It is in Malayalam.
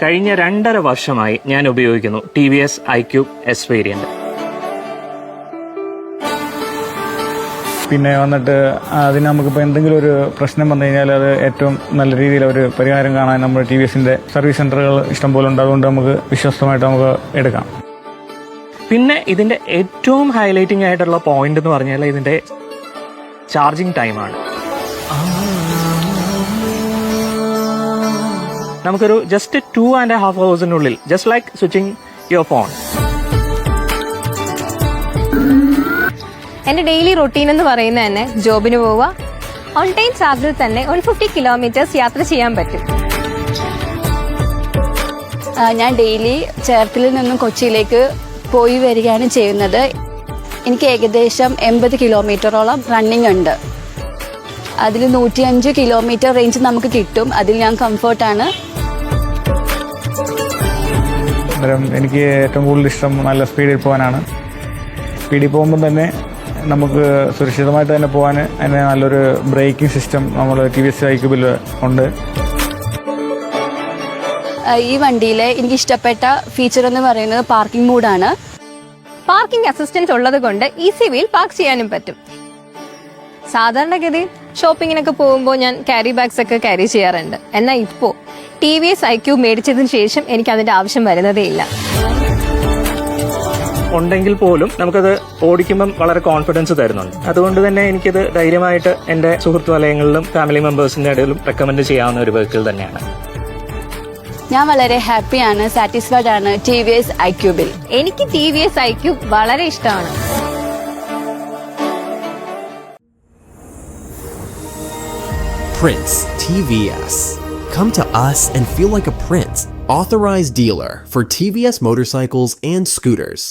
കഴിഞ്ഞ 2.5 വർഷമായി ഞാൻ ഉപയോഗിക്കുന്നു TVS iQube S വേരിയന്റ്. പിന്നെ വന്നിട്ട് അതിന് നമുക്കിപ്പോൾ എന്തെങ്കിലും ഒരു പ്രശ്നം വന്നു കഴിഞ്ഞാൽ അത് ഏറ്റവും നല്ല രീതിയിൽ ഒരു പരിഹാരം കാണാൻ നമ്മുടെ TVSന്റെ സർവീസ് സെൻ്ററുകൾ ഇഷ്ടംപോലെ ഉണ്ട്. അതുകൊണ്ട് നമുക്ക് വിശ്വസ്തമായിട്ട് നമുക്ക് എടുക്കാം. പിന്നെ ഇതിൻ്റെ ഏറ്റവും ഹൈലൈറ്റിംഗ് ആയിട്ടുള്ള പോയിന്റ് എന്ന് പറഞ്ഞാൽ ഇതിൻ്റെ ചാർജിങ് ടൈമാണ്. നമുക്കൊരു just 2.5 hours just like switching your phone. എൻ്റെ ഡെയിലി റൊട്ടീൻ എന്ന് പറയുന്നത് തന്നെ ജോബിന് പോവുക, ഓൺ ടൈം ചാർജിൽ തന്നെ 150 kilometers യാത്ര ചെയ്യാൻ പറ്റും. ഞാൻ ഡെയിലി ചേർത്തലിൽ നിന്നും കൊച്ചിയിലേക്ക് പോയി വരികയാണ് ചെയ്യുന്നത്. എനിക്ക് ഏകദേശം 80 kilometerോളം റണ്ണിങ് ഉണ്ട്. അതിൽ 105 kilometer റേഞ്ച് നമുക്ക് കിട്ടും. അതിൽ ഞാൻ കംഫർട്ടാണ്. എനിക്ക് ഏറ്റവും കൂടുതൽ ഇഷ്ടം നല്ല സ്പീഡിൽ പോകാനാണ്. സ്പീഡിൽ പോകുമ്പോൾ തന്നെ നമുക്ക് സുരക്ഷിതമായിട്ട് തന്നെ പോകാൻ അതിന് നല്ലൊരു ബ്രേക്കിംഗ് സിസ്റ്റം നമ്മൾ TVS iQube ഉണ്ട്. ഈ വണ്ടിയിലെ എനിക്ക് ഇഷ്ടപ്പെട്ട ഫീച്ചർ എന്ന് പറയുന്നത് പാർക്കിംഗ് മോഡാണ്. പാർക്കിംഗ് അസിസ്റ്റൻസ് ഉള്ളത് കൊണ്ട് ഈസി വീൽ പാർക്ക് ചെയ്യാനും പറ്റും. സാധാരണഗതിയിൽ ഷോപ്പിങ്ങിനൊക്കെ പോകുമ്പോൾ ഞാൻ ക്യാരി ബാഗ്സ് ഒക്കെ ക്യാരി ചെയ്യാറുണ്ട്. എന്നാൽ ഇപ്പോൾ TVS iQube മേടിച്ചതിന് ശേഷം എനിക്ക് അതിന്റെ ആവശ്യം വരുന്നതേ ഇല്ല. ഉണ്ടെങ്കിൽ പോലും നമുക്കത് ഓടിക്കുമ്പം വളരെ കോൺഫിഡൻസ് തരുന്നുണ്ട്. അതുകൊണ്ട് തന്നെ എനിക്കിത് ധൈര്യമായിട്ട് എൻ്റെ സുഹൃത്തു വലയങ്ങളിലും ഫാമിലി മെമ്പേഴ്സിൻ്റെ ഇടയിലും റെക്കമെൻഡ് ചെയ്യാവുന്ന ഒരു വെഹിക്കിൾ തന്നെയാണ്. ഞാൻ വളരെ ഹാപ്പിയാണ്, സാറ്റിസ്ഫൈഡ് ആണ് TVS iQube-ൽ. എനിക്ക് TVS iQube വളരെ ഇഷ്ടമാണ്. Prince TVS. Come to us and feel like a prince. Authorized dealer for TVS motorcycles and scooters.